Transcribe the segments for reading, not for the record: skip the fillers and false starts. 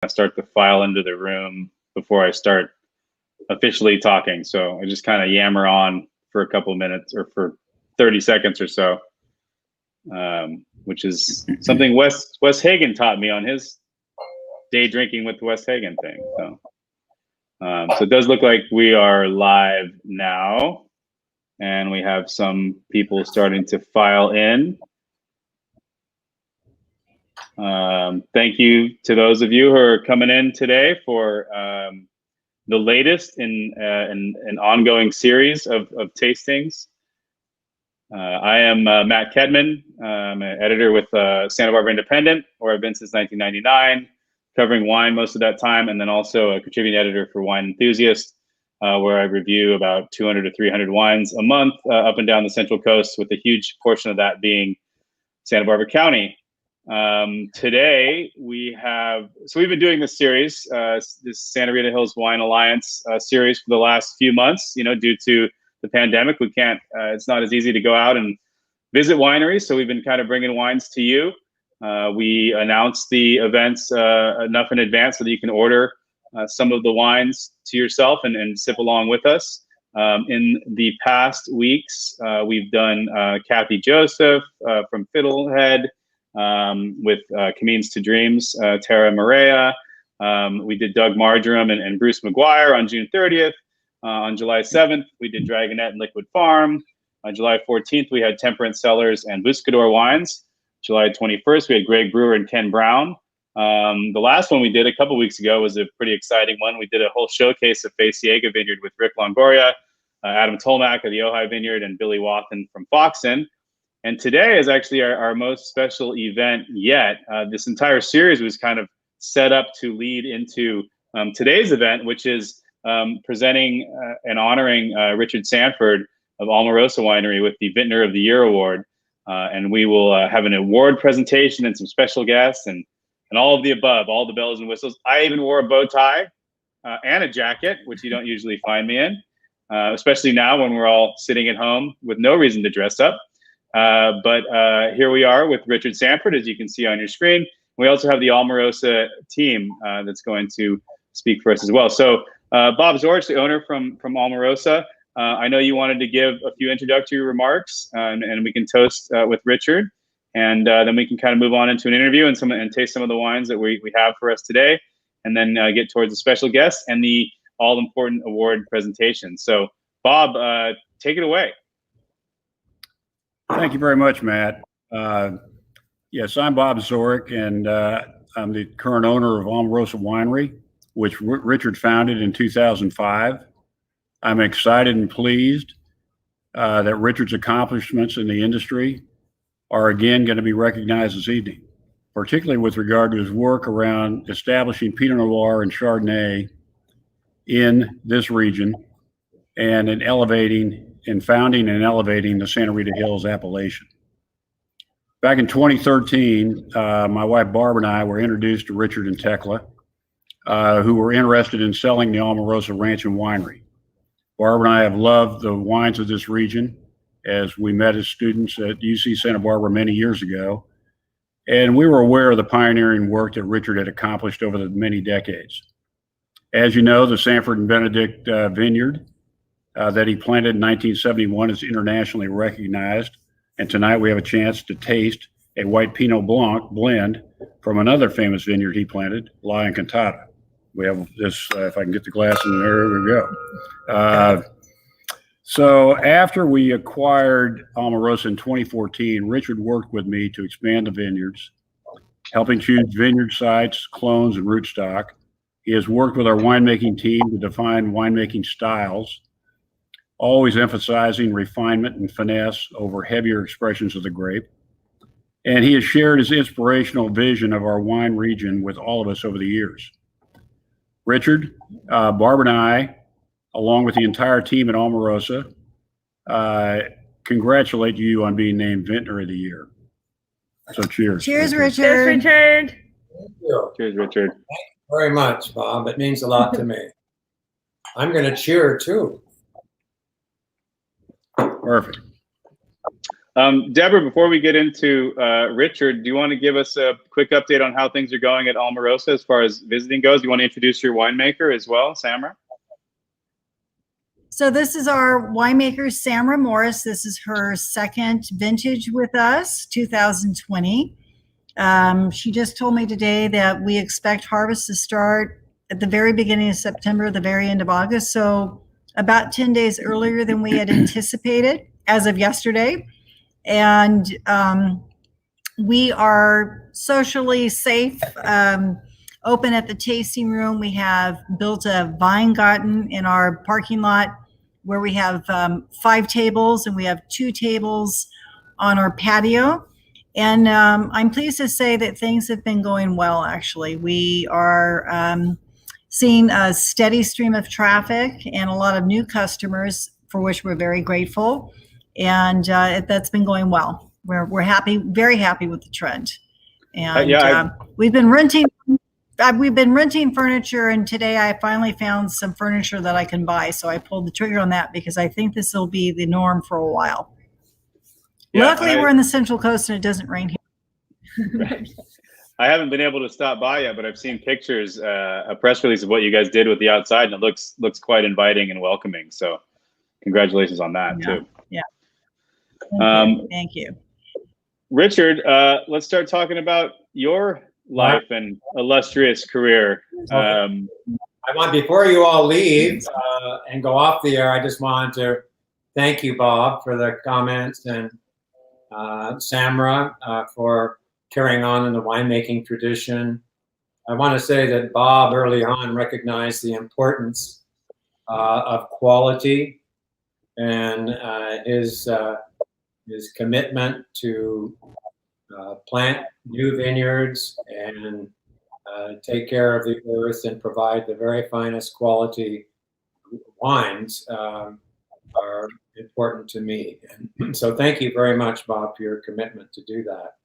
I start to file into the room before I start officially talking. So I just kind of yammer on for a couple of minutes or for 30 seconds or so, which is something Wes Hagen taught me on his day drinking with Wes Hagen thing. So it does look like we are live now, and we have some people starting to file in. Thank you to those of you who are coming in today for the latest in an ongoing series of tastings. I am Matt Kedman. I'm an editor with Santa Barbara Independent, where I've been since 1999, covering wine most of that time, and then also a contributing editor for Wine Enthusiast, where I review about 200 to 300 wines a month up and down the Central Coast, with a huge portion of that being Santa Barbara County. Today we've been doing this series, this Santa Rita Hills Wine Alliance series for the last few months. Due to the pandemic, we can't. It's not as easy to go out and visit wineries, so we've been kind of bringing wines to you. We announced the events enough in advance so that you can order some of the wines to yourself and sip along with us. In the past weeks, we've done Kathy Joseph from Fiddlehead. With Camines to Dreams, Tara Maria. We did Doug Marjoram and Bruce McGuire on June 30th. On July 7th, we did Dragonette and Liquid Farm. On July 14th, we had Temperance Cellars and Buscador Wines. July 21st, we had Greg Brewer and Ken Brown. The last one we did a couple weeks ago was a pretty exciting one. We did a whole showcase of Faciega Vineyard with Rick Longoria, Adam Tolmack of the Ojai Vineyard, and Billy Wathen from Foxen. And today is actually our most special event yet. This entire series was kind of set up to lead into today's event, which is presenting and honoring Richard Sanford of Alma Rosa Winery with the Vintner of the Year Award. And we will have an award presentation and some special guests and all of the above, all the bells and whistles. I even wore a bow tie and a jacket, which you don't usually find me in, especially now when we're all sitting at home with no reason to dress up. But here we are with Richard Sanford, as you can see on your screen. We also have the Alma Rosa team that's going to speak for us as well. So Bob Zorich, the owner from Alma Rosa, I know you wanted to give a few introductory remarks, and we can toast with Richard, and then we can kind of move on into an interview and taste some of the wines that we have for us today, and then get towards the special guests and the all-important award presentation. So Bob, take it away. Thank you very much, Matt. Yes, I'm Bob Zorich, and I'm the current owner of Alma Rosa Winery, which Richard founded in 2005. I'm excited and pleased that Richard's accomplishments in the industry are again going to be recognized this evening, particularly with regard to his work around establishing Pinot Noir and Chardonnay in this region and in founding and elevating the Santa Rita Hills appellation. Back in 2013, my wife Barb and I were introduced to Richard and Tekla, who were interested in selling the Alma Rosa Ranch and Winery. Barb and I have loved the wines of this region as we met as students at UC Santa Barbara many years ago, and we were aware of the pioneering work that Richard had accomplished over the many decades. As you know, the Sanford and Benedict Vineyard that he planted in 1971 is internationally recognized. And tonight we have a chance to taste a white Pinot Blanc blend from another famous vineyard he planted, La Encantada. We have this, if I can get the glass in there we go. So after we acquired Alma Rosa in 2014, Richard worked with me to expand the vineyards, helping choose vineyard sites, clones, and rootstock. He has worked with our winemaking team to define winemaking styles, always emphasizing refinement and finesse over heavier expressions of the grape. And he has shared his inspirational vision of our wine region with all of us over the years. Richard, Barb and I, along with the entire team at Alma Rosa, congratulate you on being named Vintner of the Year. So cheers. Cheers, Richard. Cheers, Richard. Thank you. Cheers, Richard. Thank you very much, Bob. It means a lot to me. I'm going to cheer too. Perfect. Deborah, before we get into Richard, do you want to give us a quick update on how things are going at Alma Rosa as far as visiting goes? Do you want to introduce your winemaker as well, Samra? So this is our winemaker, Samra Morris. This is her second vintage with us, 2020. She just told me today that we expect harvest to start at the very beginning of September, the very end of August. So about 10 days earlier than we had anticipated as of yesterday. And we are socially safe, open at the tasting room. We have built a vine garden in our parking lot where we have 5 tables, and we have 2 tables on our patio. And I'm pleased to say that things have been going well, actually. We are seeing a steady stream of traffic and a lot of new customers, for which we're very grateful. And that's been going well. We're happy, very happy with the trend. And we've been renting furniture, and today I finally found some furniture that I can buy. So I pulled the trigger on that because I think this will be the norm for a while. Yeah, luckily, we're in the Central Coast and it doesn't rain here. I haven't been able to stop by yet, but I've seen pictures, a press release of what you guys did with the outside, and it looks quite inviting and welcoming. So congratulations on that too. Yeah. Thank you. Richard, let's start talking about your life and illustrious career. Before you all leave and go off the air, I just wanted to thank you, Bob, for the comments, and Samra for carrying on in the winemaking tradition. I want to say that Bob early on recognized the importance of quality, and his commitment to plant new vineyards and take care of the earth and provide the very finest quality wines are important to me. And so thank you very much, Bob, for your commitment to do that.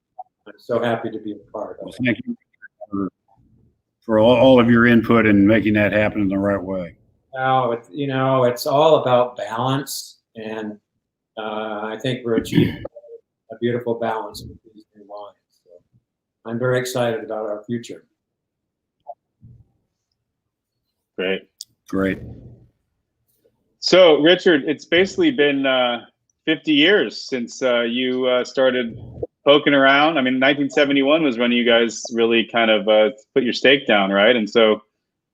I'm so happy to be a part of it. Thank you for all of your input in making that happen in the right way. Now, it's all about balance, and I think we're achieving a beautiful balance with these new wines. So I'm very excited about our future. Great. So, Richard, it's basically been 50 years since you started poking around. I mean, 1971 was when you guys really kind of put your stake down, right? And so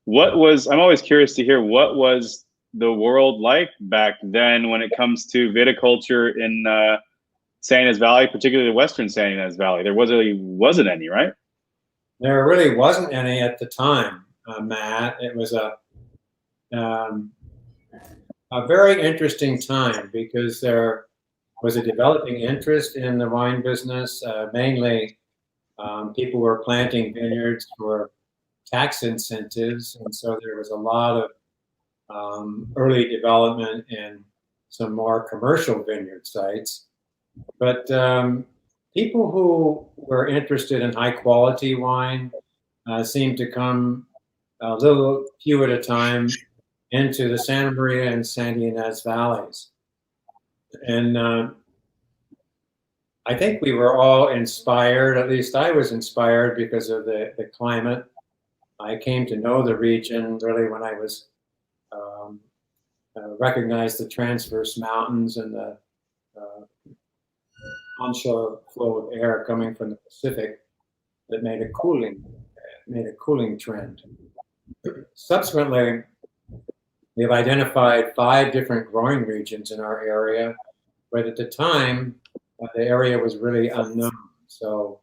I'm always curious to hear, what was the world like back then when it comes to viticulture in San Ynez Valley, particularly the Western San Ynez Valley? There wasn't any, right? There really wasn't any at the time, Matt. It was a very interesting time because there was a developing interest in the wine business. Mainly, people were planting vineyards for tax incentives, and so there was a lot of early development in some more commercial vineyard sites. But people who were interested in high quality wine seemed to come a little few at a time into the Santa Maria and Santa Ynez valleys. And I think we were all inspired, at least I was inspired, because of the climate. I came to know the region really when I was recognized the transverse mountains and the onshore flow of air coming from the Pacific that made a cooling trend. Subsequently, we have identified 5 different growing regions in our area, but at the time, the area was really unknown. So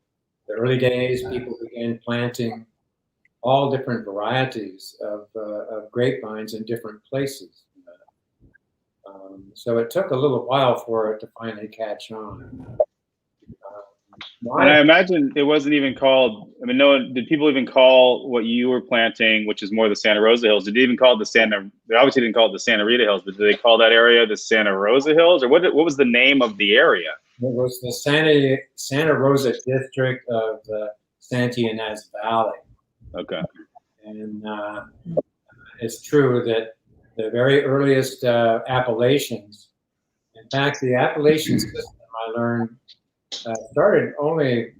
the early days, people began planting all different varieties of grapevines in different places. So it took a little while for it to finally catch on. And I imagine it wasn't even called, I mean, did people even call what you were planting, which is more the Santa Rosa Hills, did they even call it they obviously didn't call it the Santa Rita Hills, but did they call that area the Santa Rosa Hills? Or what was the name of the area? It was the Santa Rosa district of the Santa Ynez Valley. Okay. And it's true that the very earliest appellations, in fact, the appellation system I learned started only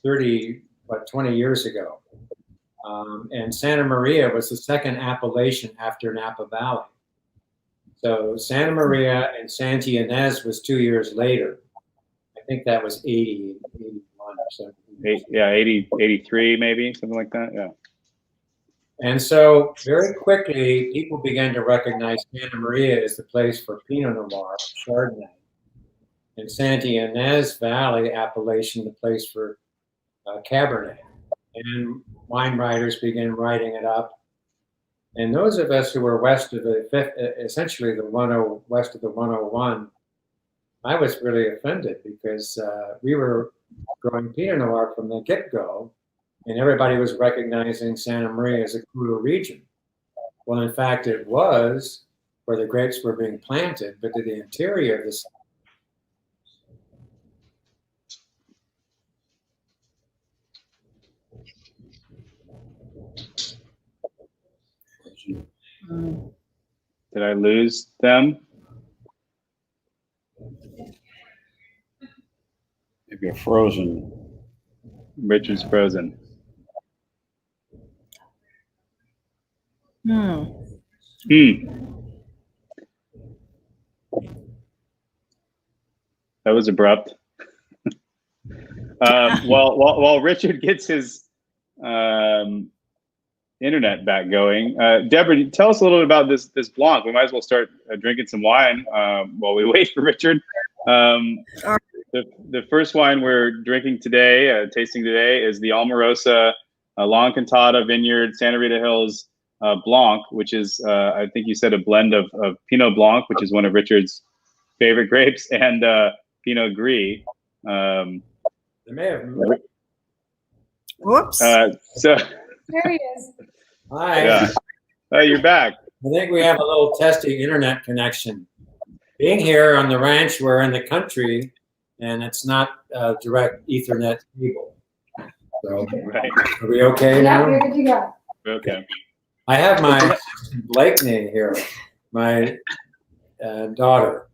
20 years ago. And Santa Maria was the second appellation after Napa Valley. So Santa Maria and Santa Ynez was 2 years later. I think that was 80, 81 or something. Yeah, 80, 83 maybe, something like that, yeah. And so very quickly, people began to recognize Santa Maria as the place for Pinot Noir, Chardonnay, and Santa Ynez Valley appellation, the place for Cabernet. And wine writers began writing it up. And those of us who were west of the essentially west of the 101, I was really offended because we were growing Pinot Noir from the get-go, and everybody was recognizing Santa Maria as a cooler region. Well, in fact, it was where the grapes were being planted, but to the interior of this. Did I lose them? Maybe a frozen. Richard's frozen. Hmm. That was abrupt. While Richard gets his internet back going, Deborah, tell us a little bit about this Blanc. We might as well start drinking some wine while we wait for Richard. The first wine we're drinking today, tasting today, is the Alma Rosa Encantada Vineyard Santa Rita Hills Blanc, which is, I think you said, a blend of Pinot Blanc, which is one of Richard's favorite grapes, and Pinot Gris. They may have. Whoops. So There he is. Hi. Yeah. You're back. I think we have a little testy internet connection. Being here on the ranch, we're in the country, and it's not direct Ethernet cable. So, Right. are we okay Yeah, now? you're good to go. Okay. I have my Blakeney here, my daughter.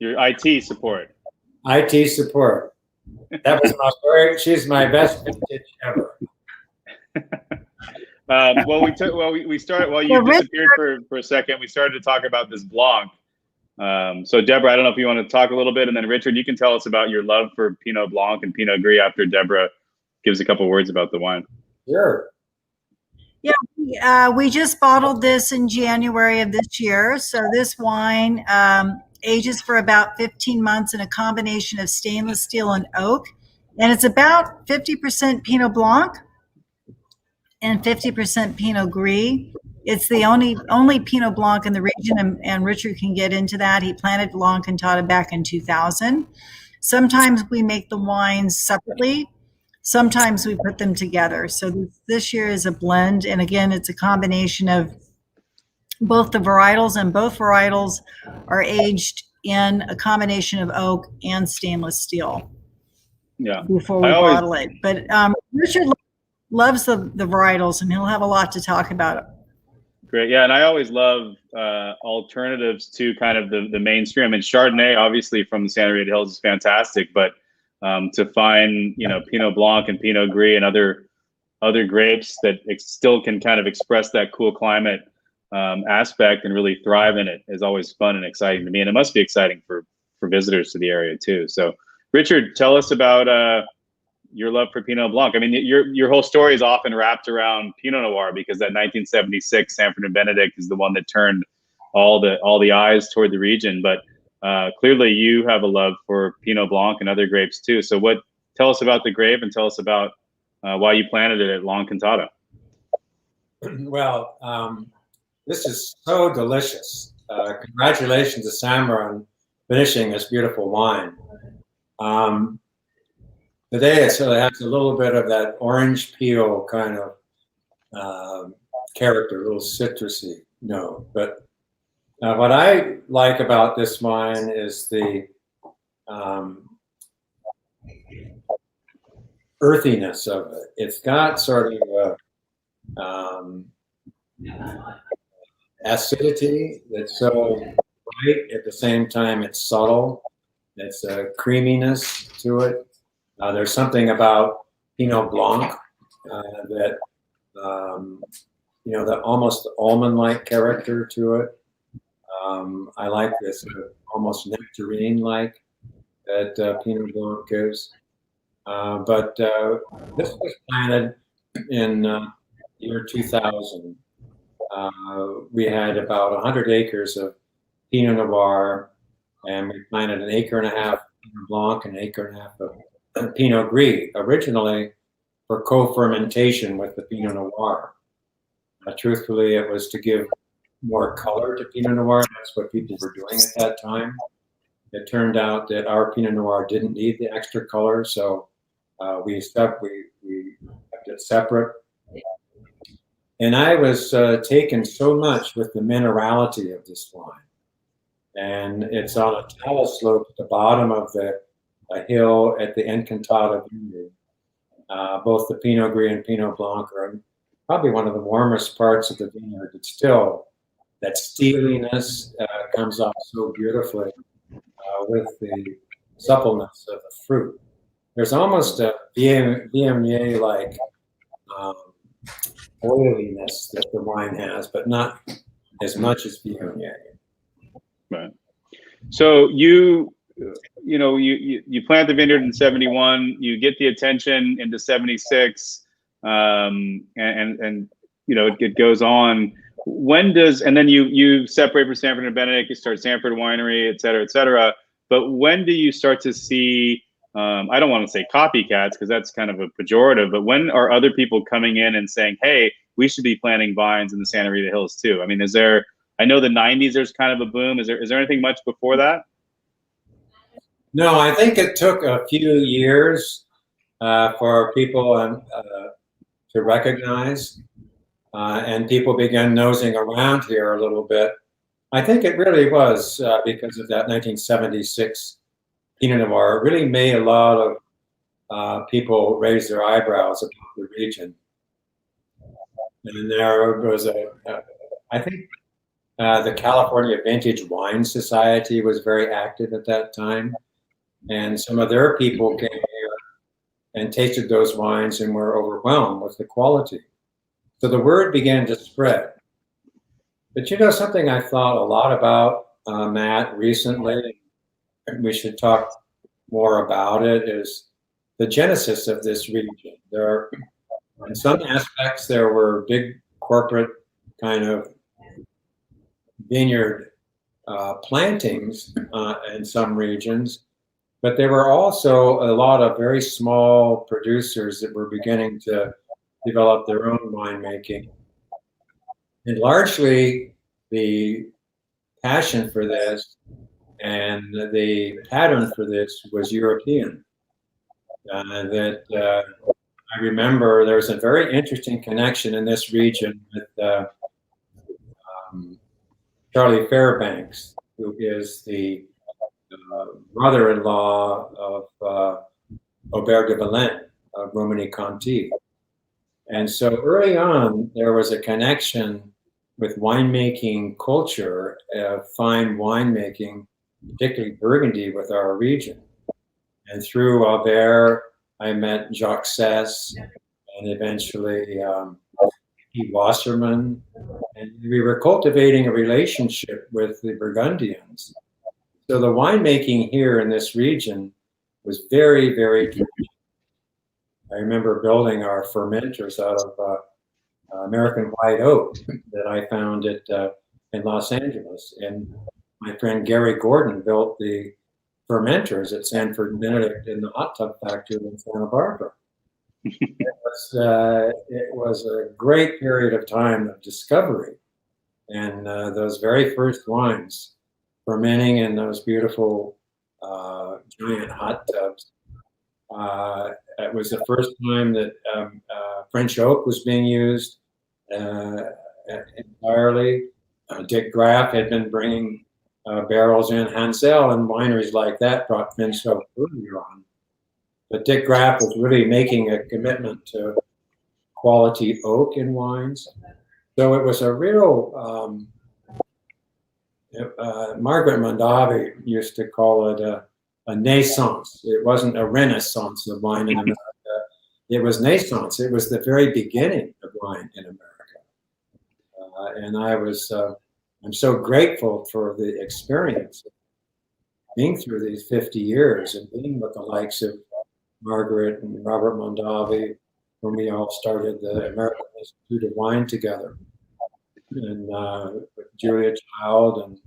Your IT support. IT support. That was she's my best vintage ever. We started while you disappeared for a second. We started to talk about this Blanc. So Deborah, I don't know if you want to talk a little bit, and then Richard, you can tell us about your love for Pinot Blanc and Pinot Gris after Deborah gives a couple words about the wine. Sure. Yeah, we just bottled this in January of this year. So this wine ages for about 15 months in a combination of stainless steel and oak. And it's about 50% Pinot Blanc and 50% Pinot Gris. It's the only Pinot Blanc in the region, and Richard can get into that. He planted Encantada back in 2000. Sometimes we make the wines separately. Sometimes we put them together. So this year is a blend. And again, it's a combination of both the varietals, and both varietals are aged in a combination of oak and stainless steel. Yeah. Before we bottle it. But Richard loves the varietals, and he'll have a lot to talk about. Great. Yeah. And I always love alternatives to kind of the mainstream. And Chardonnay, obviously, from the Santa Rita Hills is fantastic, but to find, Pinot Blanc and Pinot Gris and other grapes that still can kind of express that cool climate aspect and really thrive in it is always fun and exciting to me. And it must be exciting for visitors to the area too. So Richard, tell us about your love for Pinot Blanc. I mean, your whole story is often wrapped around Pinot Noir, because that 1976 Sanford and Benedict is the one that turned all the eyes toward the region. But clearly you have a love for Pinot Blanc and other grapes too. So tell us about the grape, and tell us about why you planted it at Encantada. Well, this is so delicious. Congratulations to Samra on finishing this beautiful wine. Today it sort of has a little bit of that orange peel kind of character, a little citrusy note. But what I like about this wine is the earthiness of it. It's got sort of acidity that's so bright, at the same time it's subtle. It's a creaminess to it. There's something about Pinot Blanc that, the almost almond-like character to it. I like this almost nectarine-like that Pinot Blanc gives. But this was planted in year 2000. We had about 100 acres of Pinot Noir, and we planted an acre and a half Pinot Blanc and an acre and a half of Pinot Gris, originally for co-fermentation with the Pinot Noir. Truthfully, it was to give more color to Pinot Noir. That's what people were doing at that time. It turned out that our Pinot Noir didn't need the extra color, so we kept it separate. And I was taken so much with the minerality of this wine. And it's on a talus slope at the bottom of a hill at the Encantada Vineyard. Both the Pinot Gris and Pinot Blanc are probably one of the warmest parts of the vineyard. It's still, that steeliness comes off so beautifully with the suppleness of the fruit. There's almost a Viognier-like oiliness that the wine has, but not as much as Viognier. Right. So you plant the vineyard in 71, you get the attention into 76, and it goes on. When does, and then you separate from Sanford and Benedict, you start Sanford Winery, et cetera, et cetera. But when do you start to see, I don't want to say copycats because that's kind of a pejorative, but when are other people coming in and saying, hey, we should be planting vines in the Santa Rita Hills too? I mean, I know the 90s, there's kind of a boom. Is there anything much before that? No, I think it took a few years for people to recognize, and people began nosing around here a little bit. I think it really was because of that 1976 Pinot Noir. It really made a lot of people raise their eyebrows about the region. And there was I think the California Vintage Wine Society was very active at that time. And some of their people came here and tasted those wines and were overwhelmed with the quality. So the word began to spread. But something I thought a lot about, Matt, recently, and we should talk more about it, is the genesis of this region. In some aspects, there were big corporate kind of vineyard plantings in some regions, but there were also a lot of very small producers that were beginning to develop their own winemaking. And largely the passion for this and the pattern for this was European. I remember there's a very interesting connection in this region with Charlie Fairbanks, who is the brother-in-law of Aubert de Valent of Romani-Conti. And so early on, there was a connection with winemaking culture, fine winemaking, particularly Burgundy, with our region. And through Aubert, I met Jacques Cess and eventually Guy Wasserman. And we were cultivating a relationship with the Burgundians. So the winemaking here in this region was very, very deep. I remember building our fermenters out of American white oak that I found in Los Angeles. And my friend Gary Gordon built the fermenters at Sanford and Benedict in the hot tub factory in Santa Barbara. It was a great period of time of discovery. And those very first wines fermenting in those beautiful giant hot tubs. It was the first time that French oak was being used entirely. Dick Graff had been bringing barrels in. Hansel and wineries like that brought French oak earlier on. But Dick Graff was really making a commitment to quality oak in wines. So it was a real, Margaret Mondavi used to call it a a naissance. It wasn't a renaissance of wine in America. It was naissance. It was the very beginning of wine in America. And I'm so grateful for the experience of being through these 50 years and being with the likes of Margaret and Robert Mondavi, when we all started the American Institute of Wine together, and with Julia Child and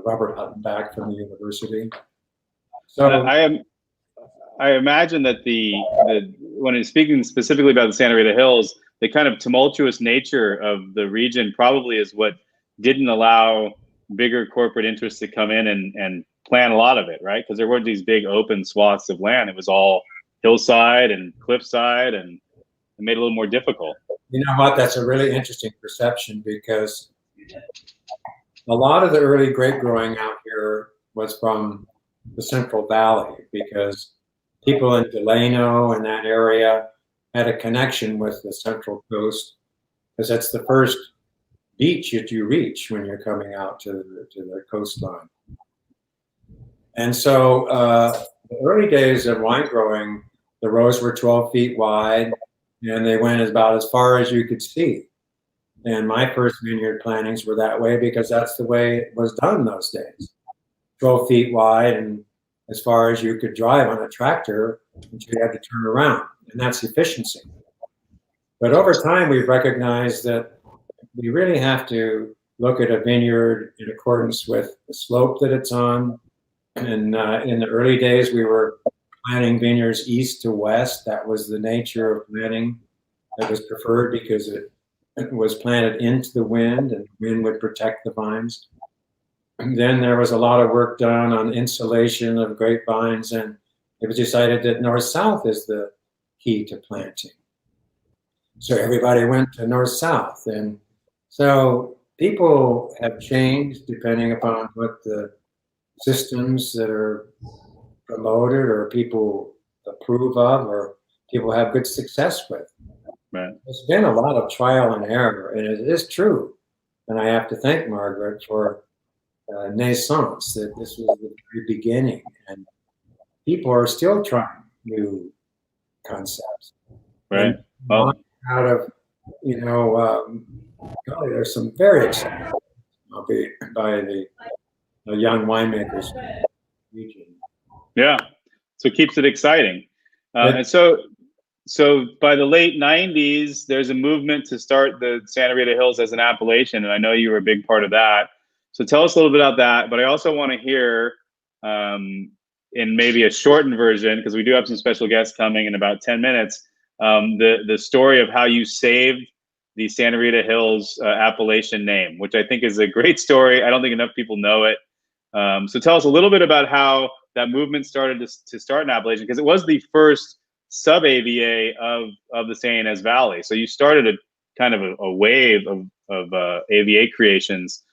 Robert Huttenbach from the university. So I imagine that when it's speaking specifically about the Santa Rita Hills, the kind of tumultuous nature of the region probably is what didn't allow bigger corporate interests to come in and plan a lot of it, right? Because there weren't these big open swaths of land. It was all hillside and cliffside, and it made it a little more difficult. You know what? That's a really interesting perception, because a lot of the early grape growing out here was from the Central Valley, because people in Delano and that area had a connection with the Central Coast, because that's the first beach that you reach when you're coming out to the coastline. And so the early days of wine growing, the rows were 12 feet wide, and they went about as far as you could see. And my first vineyard plantings were that way, because that's the way it was done those days. 12 feet wide and as far as you could drive on a tractor, until you had to turn around. And that's efficiency. But over time, we've recognized that we really have to look at a vineyard in accordance with the slope that it's on. And in the early days, we were planting vineyards east to west. That was the nature of planting that was preferred, because it was planted into the wind, and the wind would protect the vines. And then there was a lot of work done on insulation of grapevines, and it was decided that north-south is the key to planting. So everybody went to north-south. And so people have changed depending upon what the systems that are promoted or people approve of or people have good success with. Right. There's been a lot of trial and error, and it is true. And I have to thank Margaret for naissance, that this was the very beginning. And people are still trying new concepts. Right. Well, out of, golly, there's some very exciting by the young winemakers in the region. Yeah. So it keeps it exciting. And so by the late 90s, there's a movement to start the Santa Rita Hills as an appellation. And I know you were a big part of that. So tell us a little bit about that. But I also want to hear, in maybe a shortened version, because we do have some special guests coming in about 10 minutes, the story of how you saved the Santa Rita Hills appellation name, which I think is a great story. I don't think enough people know it. So tell us a little bit about how that movement started to start an appellation, because it was the first sub-AVA of the San Ynez Valley. So you started a kind of a wave of AVA creations.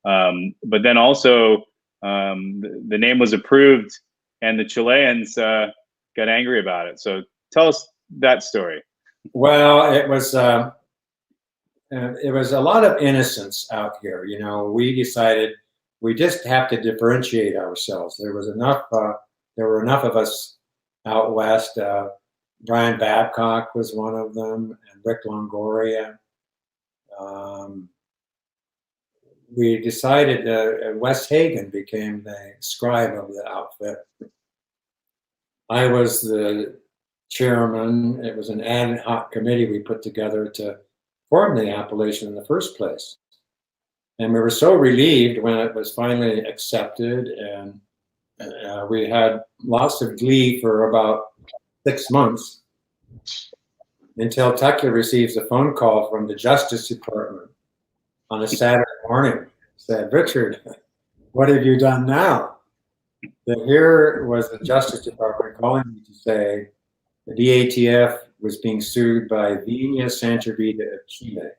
But then also the name was approved, and the Chileans got angry about it. So tell us that story. Well, it was a lot of innocence out here. We decided we just have to differentiate ourselves. There was enough. There were enough of us out west. Brian Babcock was one of them, and Rick Longoria. We decided Wes Hagen became the scribe of the outfit. I was the chairman. It was an ad hoc committee we put together to form the appellation in the first place. And we were so relieved when it was finally accepted, and we had lots of glee for about 6 months until Tucker receives a phone call from the Justice Department on a Saturday morning. Said, "Richard, what have you done now?" That here was the Justice Department calling me to say the DATF was being sued by Viña Santa Rita of Chile.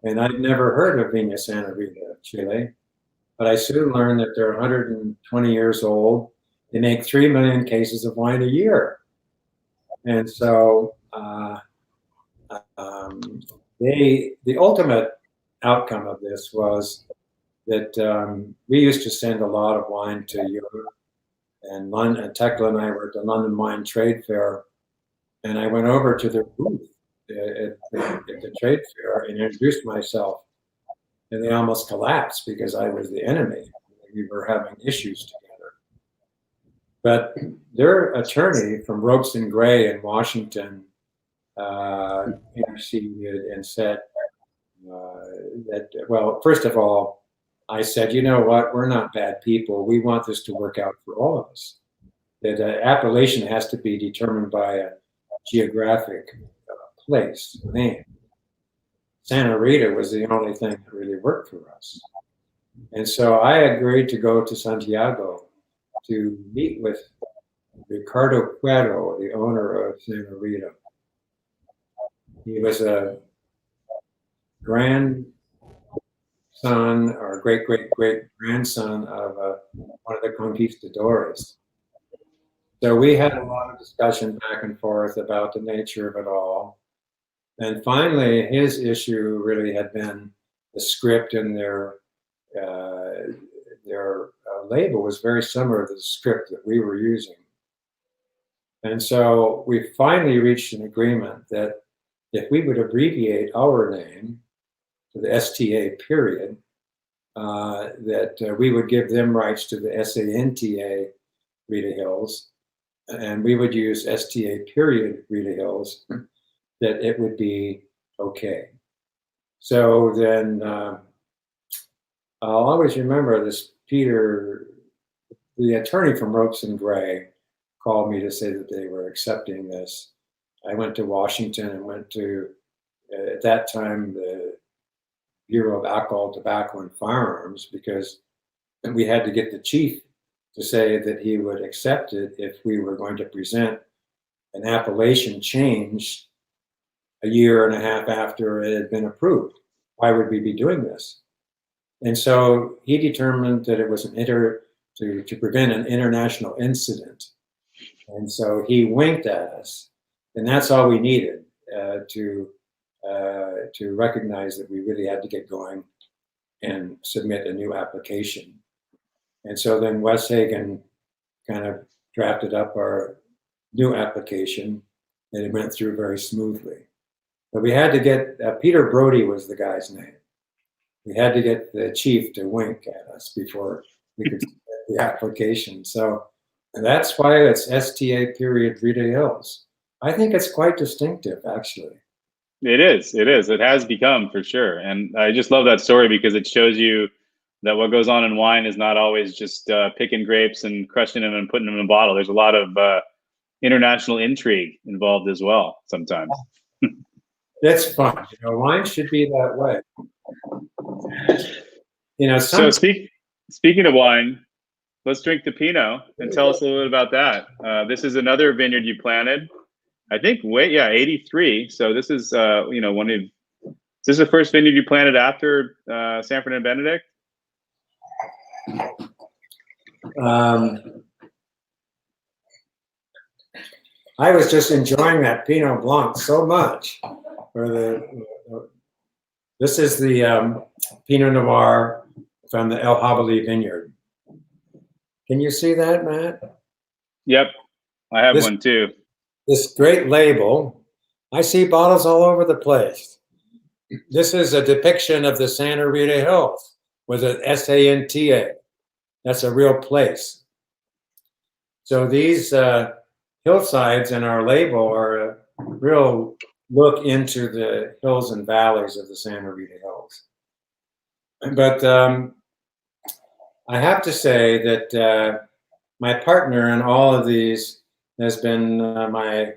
And I'd never heard of Viña Santa Rita of Chile, but I soon learned that they're 120 years old. They make 3 million cases of wine a year. And so the ultimate outcome of this was that we used to send a lot of wine to Europe, And Tekla and I were at the London Wine Trade Fair, and I went over to their booth at the trade fair and introduced myself, and they almost collapsed because I was the enemy. We were having issues together. But their attorney from Ropes and Gray in Washington interceded and said that, well, first of all, I said, you know what, we're not bad people. We want this to work out for all of us. That appellation has to be determined by a geographic place, name. Santa Rita was the only thing that really worked for us. And so I agreed to go to Santiago to meet with Ricardo Cuero, the owner of Santa Rita. He was a grandson or great-great-great-grandson of one of the conquistadores. So we had a lot of discussion back and forth about the nature of it all. And finally, his issue really had been the script, and their label was very similar to the script that we were using. And so we finally reached an agreement that if we would abbreviate our name to the STA period, that we would give them rights to the SANTA Rita Hills, and we would use STA period Rita Hills, that it would be okay. So then I'll always remember this. Peter, the attorney from Ropes and Gray, called me to say that they were accepting this. I went to Washington and went to, at that time, the Bureau of Alcohol, Tobacco, and Firearms, because we had to get the chief to say that he would accept it if we were going to present an appellation change a year and a half after it had been approved. Why would we be doing this? And so he determined that it was to prevent an international incident. And so he winked at us, and that's all we needed to recognize that we really had to get going and submit a new application. And so then Wes Hagen kind of drafted up our new application, and it went through very smoothly. But we had to get, Peter Brody was the guy's name. We had to get the chief to wink at us before we could submit the application. So that's why it's STA period Rita Hills. I think it's quite distinctive, actually. It is. It is. It has become, for sure. And I just love that story because it shows you that what goes on in wine is not always just picking grapes and crushing them and putting them in a bottle. There's a lot of international intrigue involved as well sometimes. That's fun. You know, wine should be that way. You know, so speaking of wine, let's drink the Pinot and tell us a little bit about that. This is another vineyard you planted, I think, 83. So this is, you know, is this the first vineyard you planted after Sanford and Benedict? I was just enjoying that Pinot Blanc so much. This is the Pinot Noir from the El Jabali Vineyard. Can you see that, Matt? Yep, I have one too. This great label. I see bottles all over the place. This is a depiction of the Santa Rita Hills with an SANTA. That's a real place. So these hillsides in our label are a real look into the hills and valleys of the Santa Rita Hills. But I have to say that my partner in all of these has been my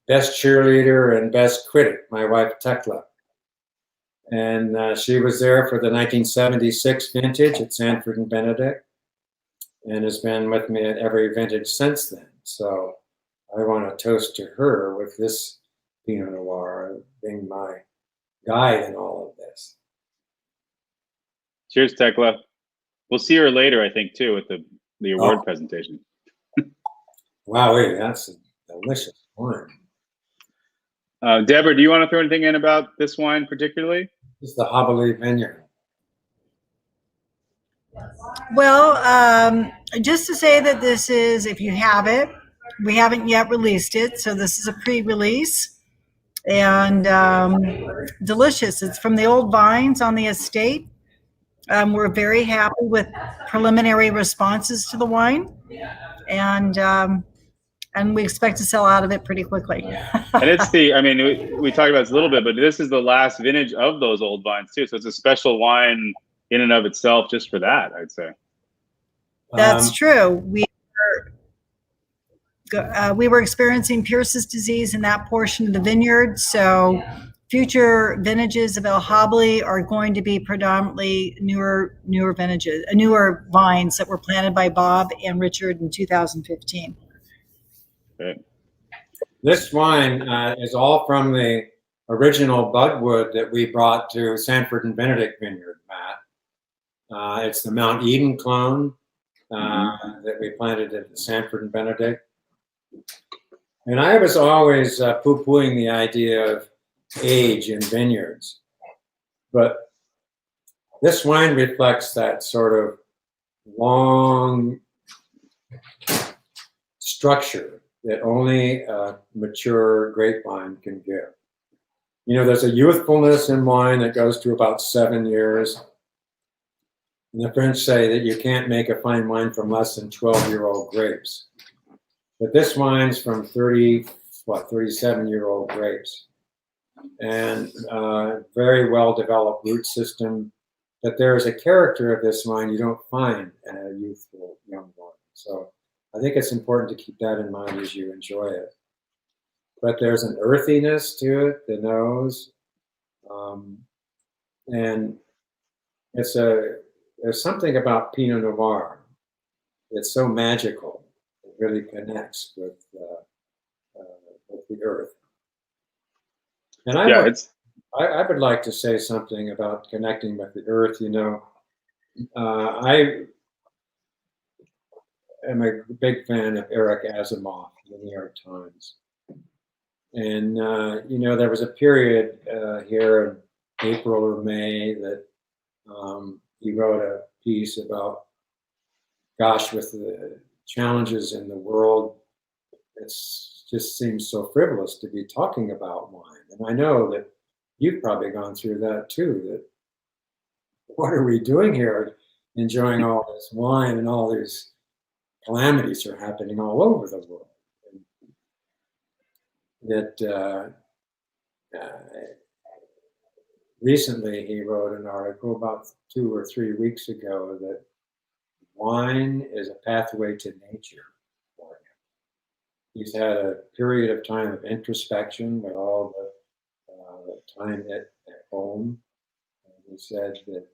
best cheerleader and best critic, my wife Tekla. And she was there for the 1976 vintage at Sanford and Benedict, and has been with me at every vintage since then. So I want to toast to her with this Pinot Noir being my guide in all of this. Cheers, Tekla. We'll see her later, I think, too, with the award presentation. Wow, that's a delicious wine. Deborah, do you want to throw anything in about this wine particularly? This is the Jabali Vineyard. Well, just to say that this is, if you have it, we haven't yet released it, so this is a pre-release, and delicious. It's from the old vines on the estate. We're very happy with preliminary responses to the wine, and we expect to sell out of it pretty quickly. And it's the, I mean, we talked about this a little bit, but this is the last vintage of those old vines too. So it's a special wine in and of itself just for that, I'd say. That's true. We were experiencing Pierce's disease in that portion of the vineyard, so future vintages of El Jabali are going to be predominantly newer vintages, newer vines that were planted by Bob and Richard in 2015. Okay. This wine is all from the original budwood that we brought to Sanford and Benedict Vineyard, Matt. It's the Mount Eden clone that we planted at Sanford and Benedict. And I was always poo-pooing the idea of age in vineyards. But this wine reflects that sort of long structure that only a mature grapevine can give. You know, there's a youthfulness in wine that goes to about 7 years. And the French say that you can't make a fine wine from less than 12-year-old grapes. But this wine's from 37-year-old grapes. And very well-developed root system. But there is a character of this wine you don't find in a youthful young wine. So I think it's important to keep that in mind as you enjoy it. But there's an earthiness to it, the nose. And there's something about Pinot Noir. It's so magical. It really connects with the earth. And I would like to say something about connecting with the earth. You know, I am a big fan of Eric Asimov, the New York Times. And, you know, there was a period here in April or May that he wrote a piece about, gosh, with the challenges in the world, it just seems so frivolous to be talking about wine. And I know that you've probably gone through that too, that what are we doing here enjoying all this wine and all these calamities are happening all over the world. And that recently he wrote an article about 2 or 3 weeks ago that wine is a pathway to nature for him. He's had a period of time of introspection with all the time at home. And he said that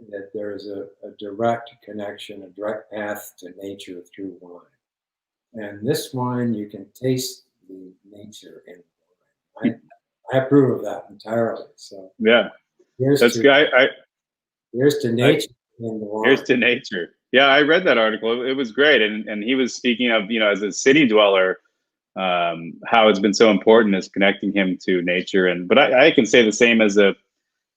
that there is a direct connection, a direct path to nature through wine. And this wine, you can taste the nature in wine. I approve of that entirely. So yeah, here's that's good. Here's to nature in the wine. Here's to nature. Yeah, I read that article. It was great, and he was speaking of, you know, as a city dweller, how it's been so important as connecting him to nature. But I can say the same as a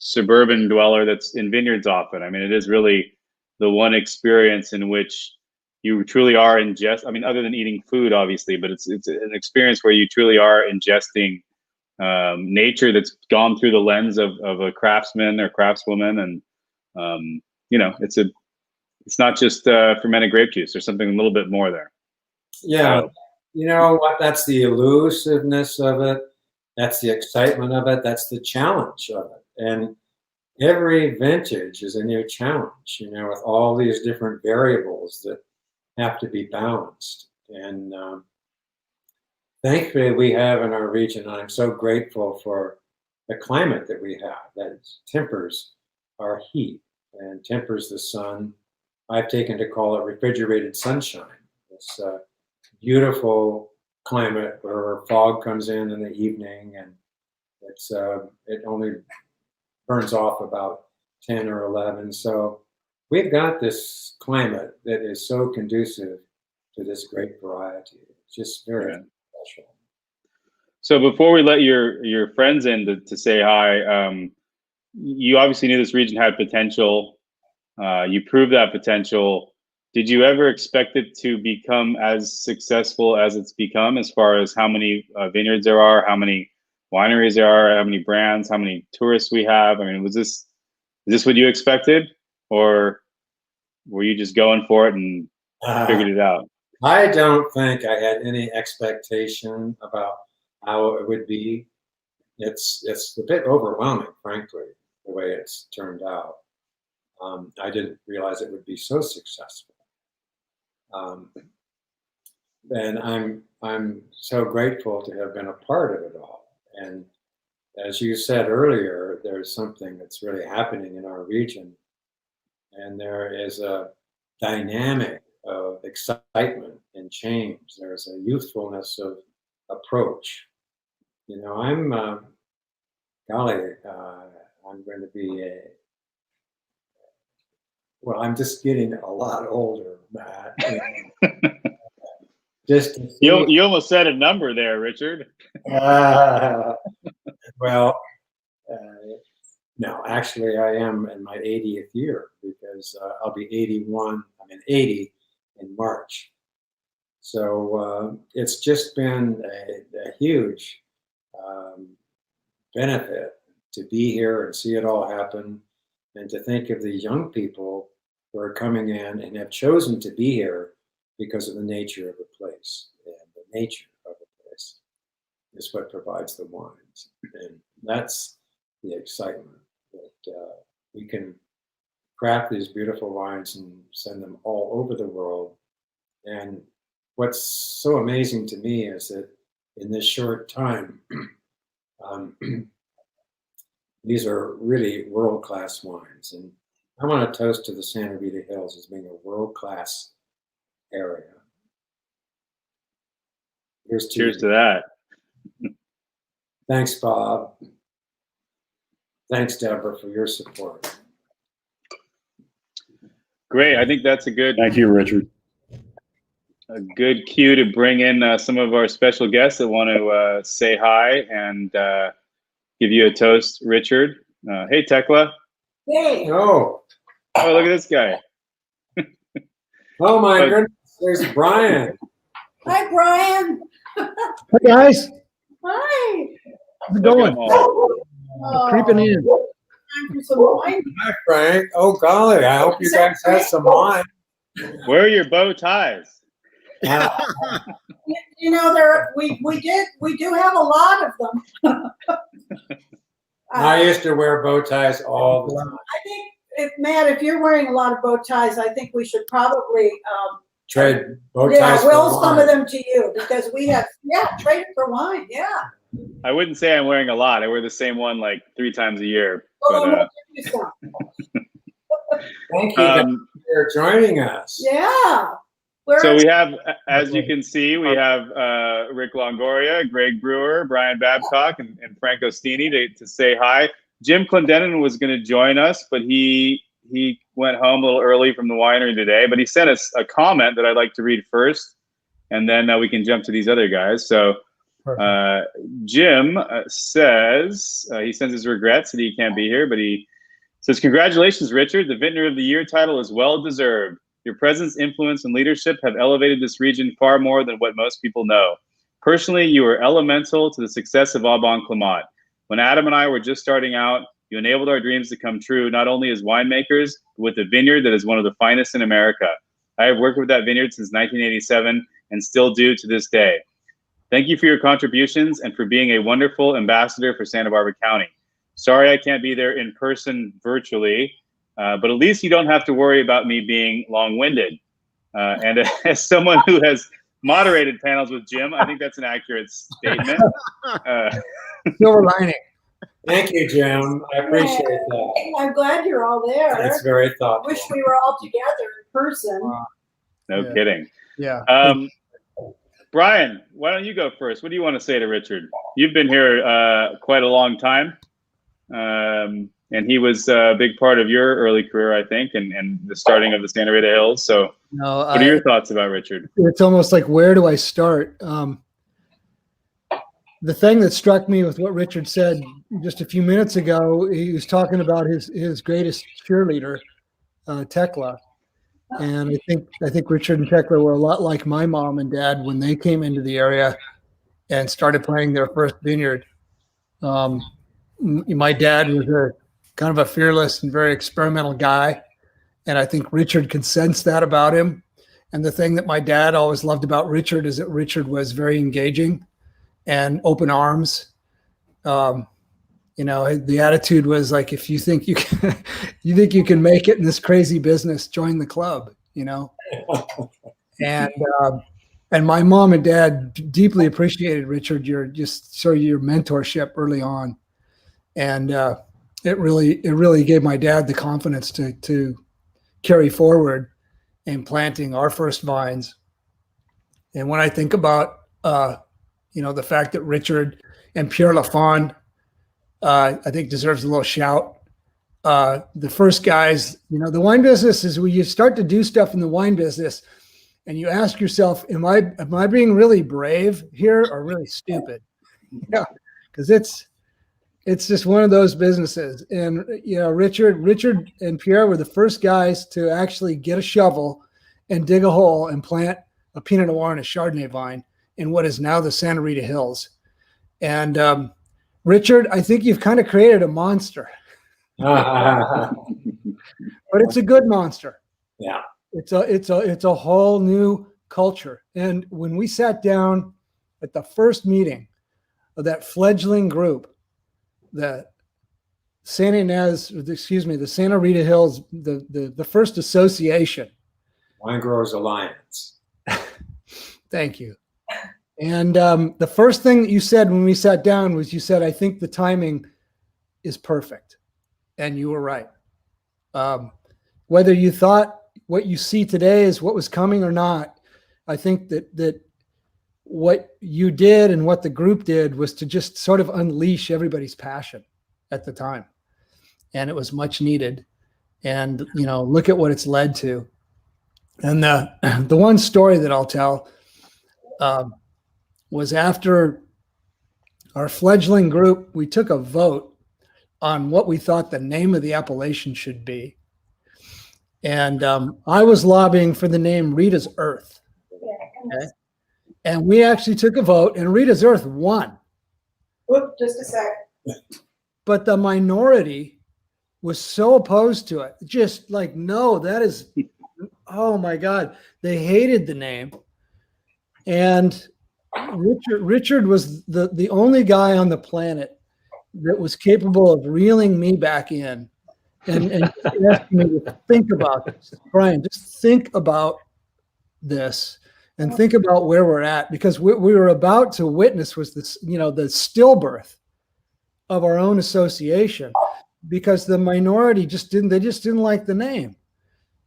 suburban dweller that's in vineyards often. I mean, it is really the one experience in which you truly are I mean, other than eating food, obviously, but it's an experience where you truly are ingesting nature that's gone through the lens of a craftsman or craftswoman. And, you know, it's not just fermented grape juice. There's something a little bit more there. Yeah. So, you know what? That's the elusiveness of it. That's the excitement of it. That's the challenge of it. And every vintage is a new challenge, you know, with all these different variables that have to be balanced. And thankfully we have in our region, and I'm so grateful for the climate that we have that tempers our heat and tempers the sun. I've taken to call it refrigerated sunshine. It's a beautiful climate where fog comes in the evening, and it only burns off about 10 or 11. So we've got this climate that is so conducive to this great variety. It's just very special. So before we let your friends in to say hi, you obviously knew this region had potential. You proved that potential. Did you ever expect it to become as successful as it's become, as far as how many vineyards there are, how many wineries there are, how many brands, how many tourists we have? I mean, is this what you expected, or were you just going for it and figured it out? I don't think I had any expectation about how it would be. It's a bit overwhelming, frankly, the way it's turned out. I didn't realize it would be so successful. And I'm so grateful to have been a part of it all. And as you said earlier, there's something that's really happening in our region, and there is a dynamic of excitement and change. There's a youthfulness of approach. You know, I'm going to be I'm just getting a lot older, Matt. Just you almost said a number there, Richard. No, actually, I am in my 80th year, because I'll be 81. I'm in 80 in March. So it's just been a huge benefit to be here and see it all happen, and to think of the young people who are coming in and have chosen to be here because of the nature of the place. And the nature of the place is what provides the wines. And that's the excitement, that we can craft these beautiful wines and send them all over the world. And what's so amazing to me is that in this short time, these are really world-class wines. And I want to toast to the Santa Rita Hills as being a world-class area. Cheers to that. Thanks, Bob. Thanks, Deborah, for your support. Great. I think that's a good. Thank you, Richard. A good cue to bring in some of our special guests that want to say hi and give you a toast, Richard. Hey, Tekla. Hey. Oh, look at this guy. Oh, my goodness. There's Brian. Hi, Brian. Hey, guys. Hi. How's it going? Creeping in. Time for some wine. Hi, Frank. Oh, golly. I hope you guys had some wine. Where are your bow ties? You know, we do have a lot of them. I used to wear bow ties all the time. I think, Matt, if you're wearing a lot of bow ties, I think we should probably trade bow ties. Yeah, for will some wine. of them to you, because we have trade it for wine. Yeah. I wouldn't say I'm wearing a lot. I wear the same one like 3 times a year. Well, But, we'll give you some. Thank you guys for joining us. Yeah. so we have, as you can see, we have Rick Longoria, Greg Brewer, Brian Babcock, and Frank Ostini to say hi. Jim Clendenin was going to join us, but he went home a little early from the winery today. But he sent us a comment that I'd like to read first, and then we can jump to these other guys. So Jim says, he sends his regrets that he can't be here, but he says, "Congratulations, Richard. The Vintner of the Year title is well deserved. Your presence, influence, and leadership have elevated this region far more than what most people know. Personally, you were elemental to the success of Au Bon Climat. When Adam and I were just starting out, you enabled our dreams to come true, not only as winemakers, but with a vineyard that is one of the finest in America. I have worked with that vineyard since 1987 and still do to this day. Thank you for your contributions and for being a wonderful ambassador for Santa Barbara County. Sorry I can't be there in person virtually, but at least you don't have to worry about me being long-winded. And as someone who has moderated panels with Jim, I think that's an accurate statement." Silver lining. Thank you, Jim. I appreciate that. I'm glad you're all there. That's very thoughtful. Wish we were all together in person. No kidding. Yeah. Brian, why don't you go first? What do you want to say to Richard? You've been here quite a long time, and he was a big part of your early career, I think, and the starting of the Santa Rita Hills. So what are your thoughts about Richard? It's almost like, where do I start? The thing that struck me with what Richard said just a few minutes ago, he was talking about his greatest cheerleader. Tekla. And I think Richard and Tekla were a lot like my mom and dad when they came into the area and started planting their first vineyard. My dad was a kind of a fearless and very experimental guy. And I think Richard could sense that about him. And the thing that my dad always loved about Richard is that Richard was very engaging and open arms. You know, the attitude was like, if you think you can, you think you can make it in this crazy business, join the club, you know? And my mom and dad deeply appreciated Richard, your mentorship early on. And it really gave my dad the confidence to carry forward in planting our first vines. And when I think about, you know, the fact that Richard and Pierre Lafond, I think deserves a little shout. The first guys, you know, the wine business is where you start to do stuff in the wine business and you ask yourself, am I being really brave here or really stupid? Yeah, because it's just one of those businesses. And, you know, Richard and Pierre were the first guys to actually get a shovel and dig a hole and plant a Pinot Noir and a Chardonnay vine in what is now the Santa Rita Hills. And Richard, I think you've kind of created a monster, but it's a good monster. Yeah. It's a whole new culture. And when we sat down at the first meeting of that fledgling group, the Santa Rita Hills, the first association. Wine Growers Alliance. Thank you. And the first thing that you said when we sat down was you said, I think the timing is perfect. And you were right. Whether you thought what you see today is what was coming or not, I think that what you did and what the group did was to just sort of unleash everybody's passion at the time. And it was much needed. And, you know, look at what it's led to. And the one story that I'll tell was after our fledgling group, we took a vote on what we thought the name of the appellation should be. And I was lobbying for the name Rita's Earth. Okay? And we actually took a vote, and Rita's Earth won. Whoop, just a sec. But the minority was so opposed to it. Just like, no, that is, oh my God. They hated the name. And Richard was the only guy on the planet that was capable of reeling me back in and asking me to think about this. Brian, just think about this and think about where we're at, because what we were about to witness was this, you know, the stillbirth of our own association, because the minority just didn't like the name.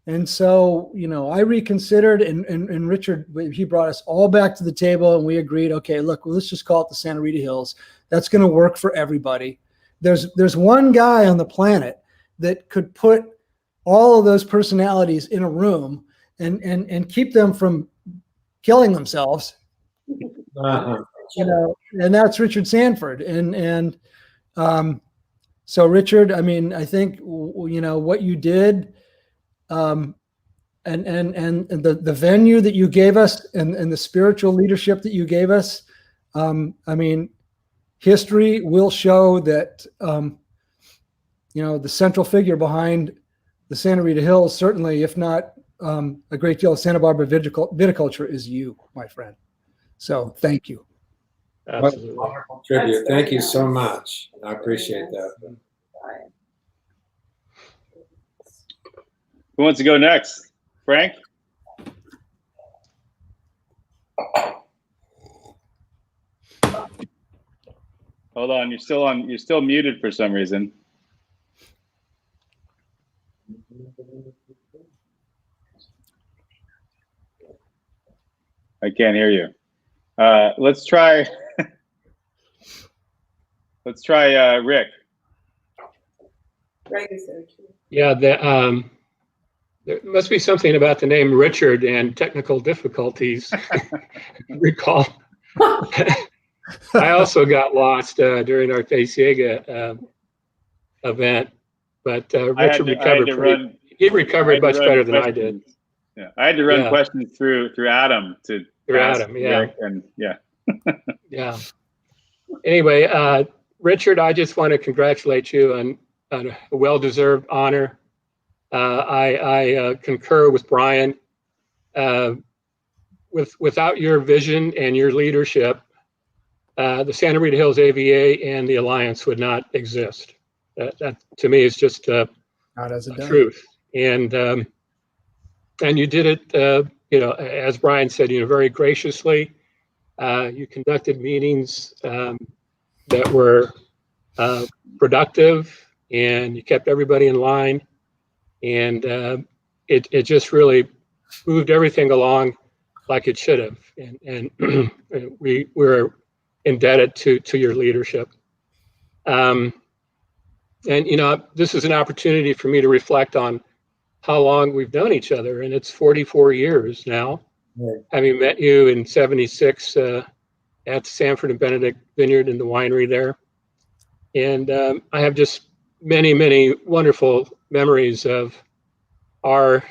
And so, you know, I reconsidered, and Richard, he brought us all back to the table, and we agreed, okay, look, well, let's just call it the Santa Rita Hills. That's going to work for everybody. There's one guy on the planet that could put all of those personalities in a room and keep them from killing themselves. You know, and that's Richard Sanford. And so Richard, I mean, I think, you know, what you did, and the venue that you gave us and the spiritual leadership that you gave us, I mean, history will show that, you know, the central figure behind the Santa Rita Hills, certainly, if not a great deal of Santa Barbara viticulture, is you, my friend. So thank you. Absolutely. Wonderful tribute. Thank you so much. I appreciate that. Who wants to go next? Frank? Hold on, you're still muted for some reason. I can't hear you. Let's try Rick. Yeah, there must be something about the name Richard and technical difficulties. Recall. I also got lost during our Face Ciega event, but Richard recovered. he recovered much better than I did. Yeah, I had to run Yeah. questions through Adam to ask Adam, yeah. Rick, and yeah. Yeah. Anyway, Richard, I just want to congratulate you on a well-deserved honor. I concur with Brian. Without your vision and your leadership, the Santa Rita Hills AVA and the Alliance would not exist. That to me is just Not as a truth. And you did it, as Brian said, very graciously. You conducted meetings that were productive, and you kept everybody in line, and it just really moved everything along like it should have. And we're indebted to your leadership. And this is an opportunity for me to reflect on how long we've known each other, and it's 44 years now. Right. Having met you in '76 at Sanford and Benedict Vineyard in the winery there. And I have just many, many wonderful memories of our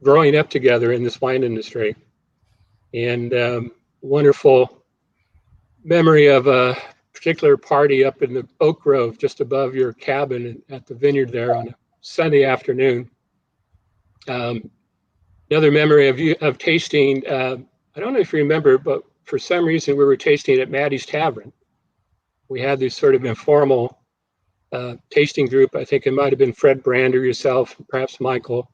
growing up together in this wine industry. And wonderful memory of a particular party up in the Oak Grove just above your cabin at the vineyard there on a Sunday afternoon. Another memory of tasting, I don't know if you remember, but for some reason we were tasting at Maddie's Tavern. We had this sort of informal tasting group. I think it might have been Fred Brander, yourself, perhaps Michael.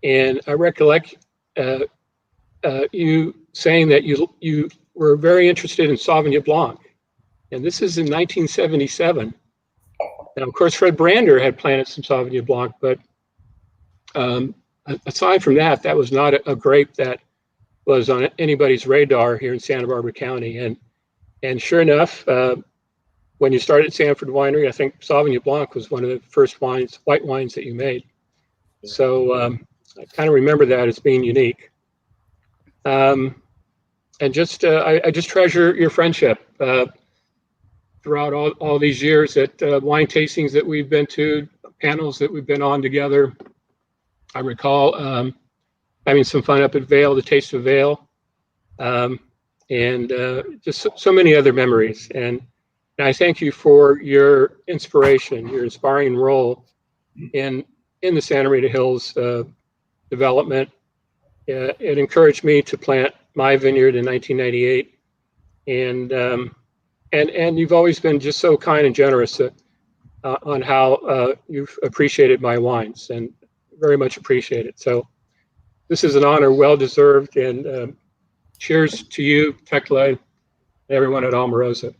And I recollect you saying that you were very interested in Sauvignon Blanc. And this is in 1977. And of course, Fred Brander had planted some Sauvignon Blanc, but aside from that, that was not a grape that was on anybody's radar here in Santa Barbara County. And sure enough, when you started Sanford Winery, I think Sauvignon Blanc was one of the first white wines that you made. So I kind of remember that as being unique. And just I just treasure your friendship throughout all these years at wine tastings that we've been to, panels that we've been on together. I recall having some fun up at Vail, the Taste of Vail, and just so many other memories. And I thank you for your inspiration, your inspiring role in the Santa Rita Hills development. It encouraged me to plant my vineyard in 1998, and you've always been just so kind and generous on how you've appreciated my wines, and very much appreciate it. So this is an honor, well deserved, and cheers to you, Tekla, and everyone at Alma Rosa.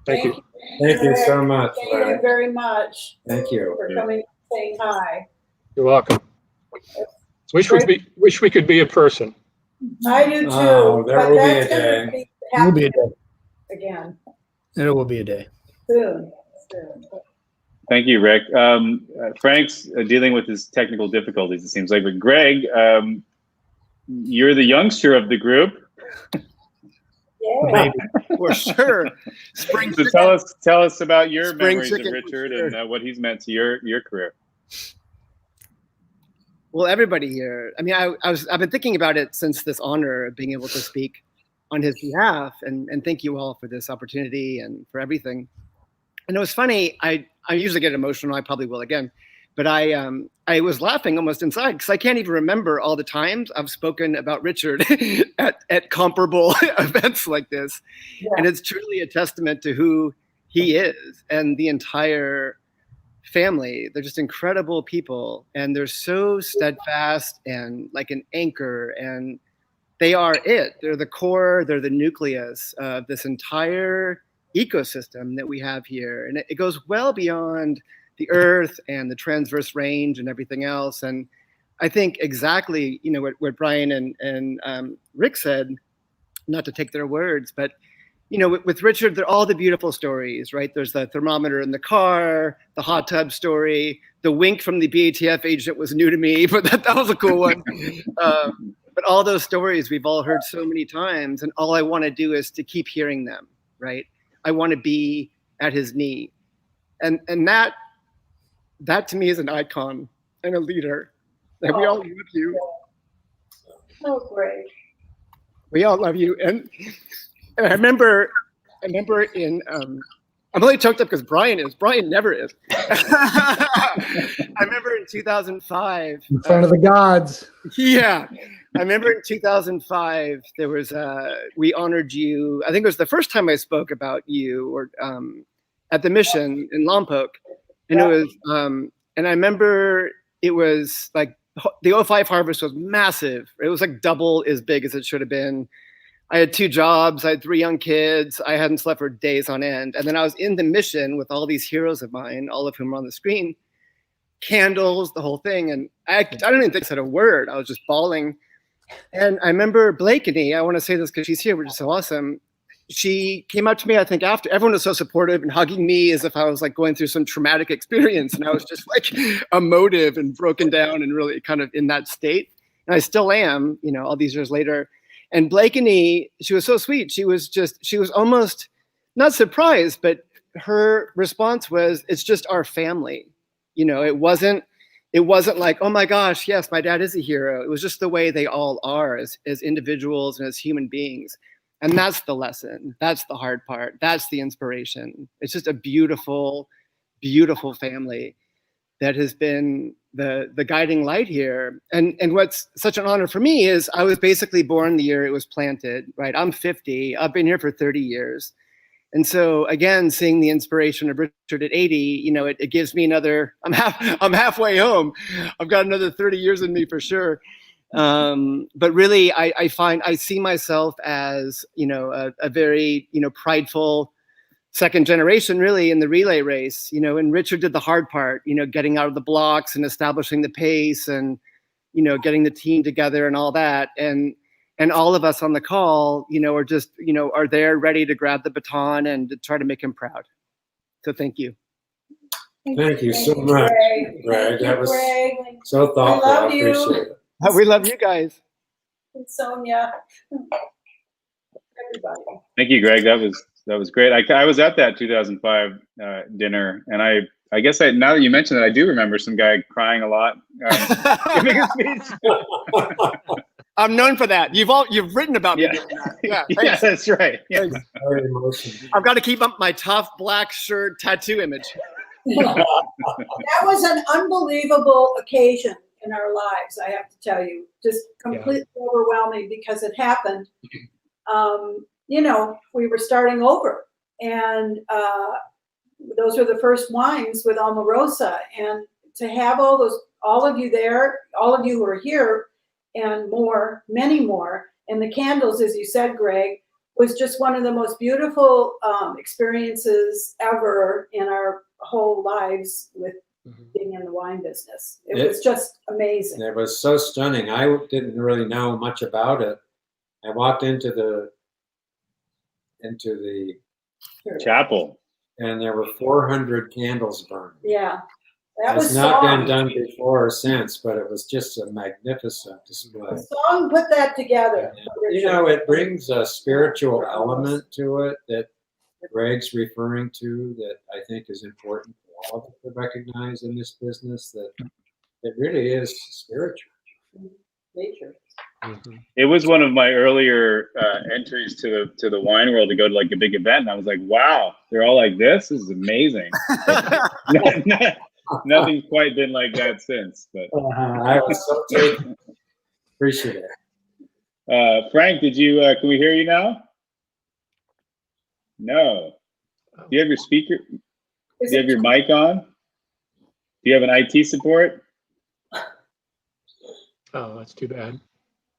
Thank you. Thank you so much. Thank you very much. Thank you. For coming and saying hi. You're welcome. Wish we could be in person. I do too. Oh, there but will be that's a gonna day. It will be a day. Again, It will be a day. soon. Thank you, Rick. Frank's dealing with his technical difficulties, it seems like. But Greg, you're the youngster of the group. Yeah. For sure. Spring So chicken. tell us about your Spring memories of chicken, Richard for sure. and what he's meant to your career. Well, everybody here. I mean, I've been thinking about it since this honor of being able to speak on his behalf, and thank you all for this opportunity and for everything. And it was funny. I usually get emotional. I probably will again, but I was laughing almost inside because I can't even remember all the times I've spoken about Richard at comparable events like this. Yeah. And it's truly a testament to who he is and the entire family. They're just incredible people, and they're so steadfast and like an anchor, and they are it. They're the core, they're the nucleus of this entire ecosystem that we have here. And it goes well beyond the earth and the transverse range and everything else. And I think exactly, what Brian and Rick said, not to take their words, but with Richard, they're all the beautiful stories, right? There's the thermometer in the car, the hot tub story, the wink from the BATF agent was new to me, but that was a cool one. But all those stories we've all heard so many times, and all I want to do is to keep hearing them, right? I want to be at his knee. And that to me is an icon and a leader. And we all love you. Oh, great. We all love you. And I remember in I'm really choked up because Brian never is. I remember in 2005. In front of the gods. Yeah. I remember in 2005, there was we honored you. I think it was the first time I spoke about you or at the mission in Lompoc. And it was and I remember it was like the 05 harvest was massive. It was like double as big as it should have been. I had 2 jobs. I had 3 young kids. I hadn't slept for days on end. And then I was in the mission with all these heroes of mine, all of whom are on the screen, candles, the whole thing. And I don't even think I said a word. I was just bawling. And I remember Blakeney, I want to say this because she's here, which is so awesome. She came up to me, I think after, everyone was so supportive and hugging me as if I was like going through some traumatic experience. And I was just like emotive and broken down and really kind of in that state. And I still am, you know, all these years later. And Blakeney, she was so sweet. She was almost not surprised, but her response was, it's just our family. You know, it wasn't like, oh my gosh, yes, my dad is a hero. It was just the way they all are as individuals and as human beings. And that's the lesson. That's the hard part. That's the inspiration. It's just a beautiful, beautiful family that has been the guiding light here. And what's such an honor for me is I was basically born the year it was planted, right? I'm 50, I've been here for 30 years. And so again, seeing the inspiration of Richard at 80, you know, it gives me another, I'm halfway home. I've got another 30 years in me for sure. But really I see myself as, you know, a very, you know, prideful second generation really in the relay race, you know, and Richard did the hard part, you know, getting out of the blocks and establishing the pace and, you know, getting the team together and all that. And all of us on the call, you know, are just, you know, are there ready to grab the baton and to try to make him proud. So thank you. Thank you so much, Greg. That was so thoughtful. I love you. Appreciate it. We love you guys. And Sonia. Everybody. Thank you, Greg. That was great. I was at that 2005 dinner, and I guess now that you mentioned it, I do remember some guy crying a lot. Giving a speech. I'm known for that. You've written about me Yeah. doing that. Yeah, Yeah, that's right. Yeah. Very emotional. I've got to keep up my tough black shirt tattoo image. That was an unbelievable occasion in our lives, I have to tell you. Just completely overwhelming because it happened. You know, we were starting over, and those were the first wines with Alma Rosa, and to have all of you there, all of you who are here, and more, many more, and the candles, as you said, Greg, was just one of the most beautiful experiences ever in our whole lives with being in the wine business. It was just amazing. It was so stunning. I didn't really know much about it. I walked into the Chapel. and there were 400 candles burned. Yeah, that was It's not Song. been done before or since, but it was just a magnificent display. Song put that together. You know, it brings a spiritual element to it that Greg's referring to that I think is important for all of us to recognize in this business, that it really is spiritual. Nature. It was one of my earlier entries to the wine world to go to like a big event, and I was like, "Wow, they're all like this. This is amazing." Nothing's quite been like that since. But I was so taken. Appreciate it. Frank, did you? Can we hear you now? No. Do you have your speaker? Do you have your mic on? Do you have an IT support? Oh, that's too bad.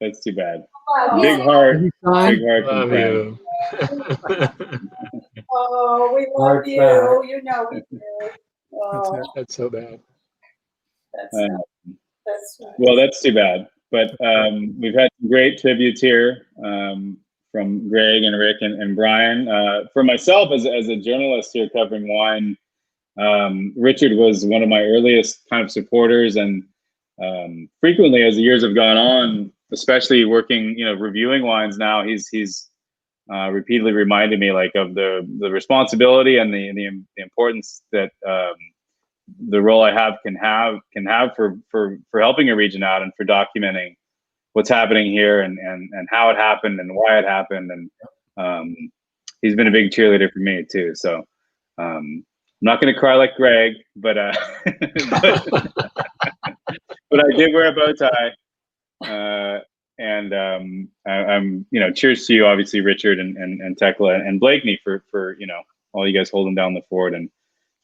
That's too bad. Oh, Big heart. Big Anytime. heart from Love Frank. you. Oh, we love you. You know we do. Oh, That's so bad. that's Well, that's too bad. But we've had some great tributes here from Greg and Rick and Brian. For myself, as a journalist here covering wine, Richard was one of my earliest kind of supporters, and frequently as the years have gone on, especially working, reviewing wines now, he's repeatedly reminded me like of the responsibility and the importance that the role I have can have for helping a region out and for documenting what's happening here and how it happened and why it happened. And he's been a big cheerleader for me too. So I'm not going to cry like Greg, but but I did wear a bow tie. And I'm, cheers to you, obviously, Richard and Tekla and Blakeney for all you guys holding down the fort and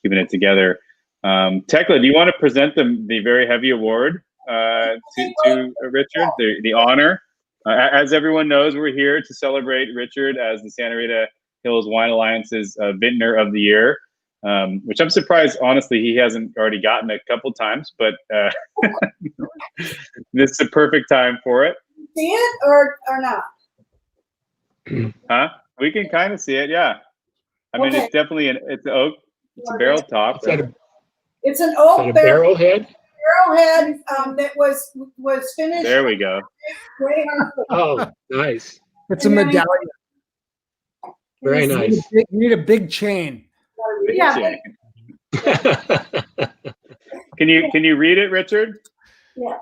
keeping it together. Tekla, do you want to present the very heavy award to Richard, the honor? As everyone knows, we're here to celebrate Richard as the Santa Rita Hills Wine Alliance's Vintner of the Year, which I'm surprised, honestly, he hasn't already gotten a couple times, but this is a perfect time for it. See it or not? Huh? We can kind of see it, yeah. I mean, it's definitely it's oak. It's a barrel top. It's an oak barrel head. Barrelhead that was finished. There we go. Oh, nice. It's a medallion. Very nice. You need a big chain. Yeah. Can you read it, Richard? Yeah.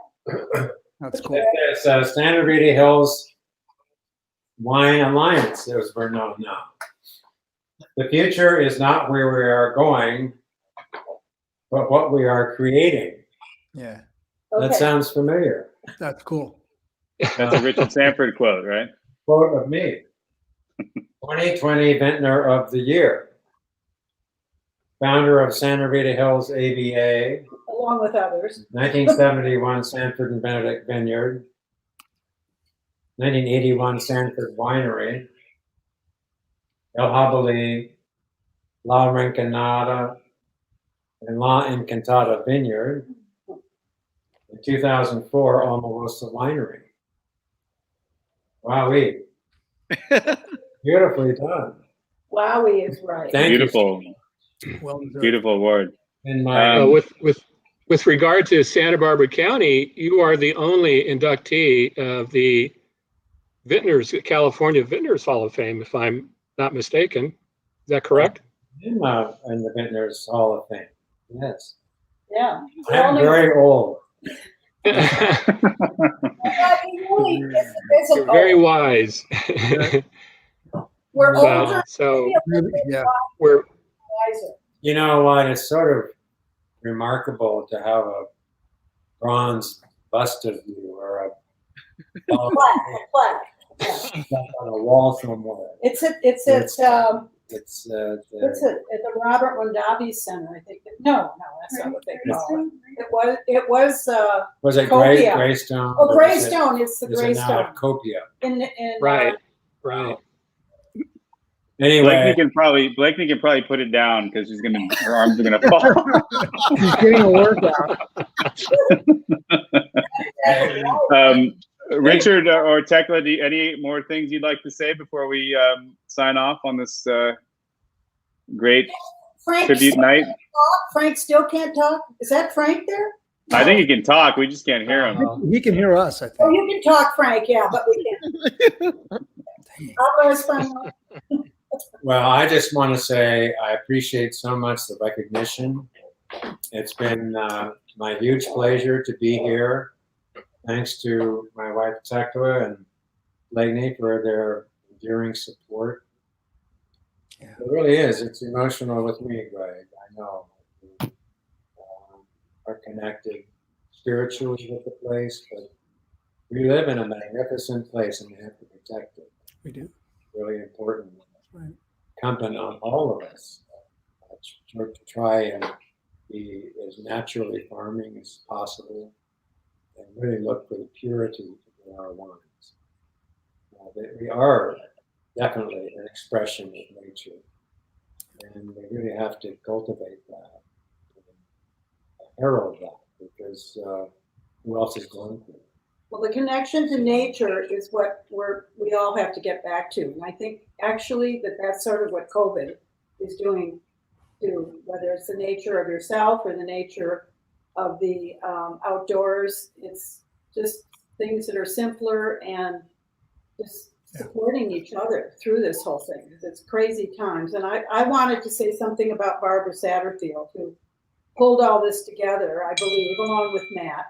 That's cool. It's Santa Rita Hills Wine Alliance, as we're known now. The future is not where we are going, but what we are creating. Yeah. That sounds familiar. That's cool. That's a Richard Sanford quote, right? Quote of me. 2020 Vintner of the Year. Founder of Santa Rita Hills AVA. Along with others. 1971 Sanford and Benedict Vineyard. 1981 Sanford Winery. El Jabali, La Rinconada, and La Encantada Vineyard. In 2004, Alma Rosa Winery. Wowee. Beautifully done. Wowee is right. Thank Beautiful. you. Well deserved. Beautiful award. In my, with regard to Santa Barbara County, you are the only inductee of the Vintners, California Vintners Hall of Fame, if I'm not mistaken. Is that correct? in the Vintners Hall of Fame. Yes. Yeah. I'm very old. You're very wise. We're older. So Yeah. we're Wiser. You know what? It's sort of remarkable to have a bronze bust of you or a Plaque. Yeah. on a wall somewhere. It's at It's at the Robert Mondavi Center, I think. No, that's not what they call it. It was was it Copia. Greystone? Oh, Greystone. It's the Is it now Greystone. at Copia? right. Anyway, Blakeney can probably put it down because her arms are gonna fall. She's getting a workout. Richard or Tekla, any more things you'd like to say before we sign off on this great tribute night? Frank still can't talk? Is that Frank there? I think he can talk. We just can't hear him. He can hear us, I think. Oh, you can talk, Frank, yeah, but we can't. Otherwise, Frank. well, I just want to say I appreciate so much the recognition. It's been my huge pleasure to be here. Thanks to my wife Tekla and Blakeney for their enduring support. Yeah. It really is. It's emotional with me, Greg. I know. Are connected spiritually with the place, but we live in a magnificent place and we have to protect it. We do. Really important. Right. Incumbent on all of us to try and be as naturally farming as possible and really look for the purity in our wines. We are definitely an expression of nature, and we really have to cultivate that, and herald that, because who else is going to? Well, the connection to nature is what we all have to get back to. And I think actually that's sort of what COVID is doing too, whether it's the nature of yourself or the nature of the outdoors. It's just things that are simpler and just supporting each other through this whole thing. It's crazy times. And I wanted to say something about Barbara Satterfield, who pulled all this together, I believe, along with Matt,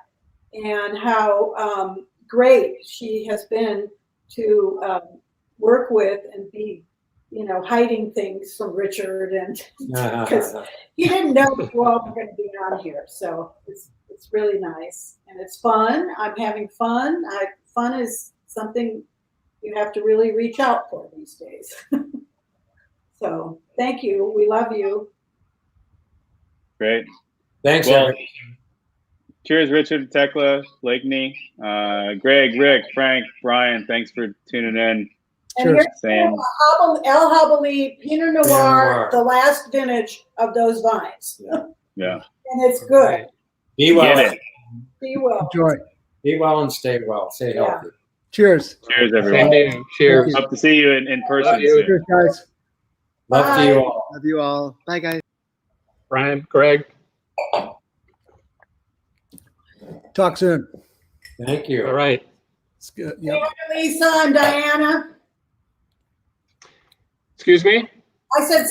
and how great she has been to work with and be, hiding things from Richard, and because he didn't know you all were going to be on here. So it's really nice and it's fun. I'm having fun. Fun is something you have to really reach out for these days. So thank you. We love you. Great. Thanks, Well, everybody. cheers, Richard, Tekla, Blakeney, Greg, Rick, Frank, Brian. Thanks for tuning in. And Sure. here's Sam. El Jabali Pinot Noir, Noir. the last vintage of those vines. Yeah. And it's good. Be well. Get it. Be well. Enjoy. Be well and stay well. Stay Yeah. healthy. Cheers. Cheers, Same everyone. to you. Cheers. Hope to see you in person Love you. soon. Cheers, guys. Love to you all. Love you all. Bye, guys. Brian, Greg. Talk soon. Thank you. All right. It's good. Yep. Lisa and Diana. Excuse me? I said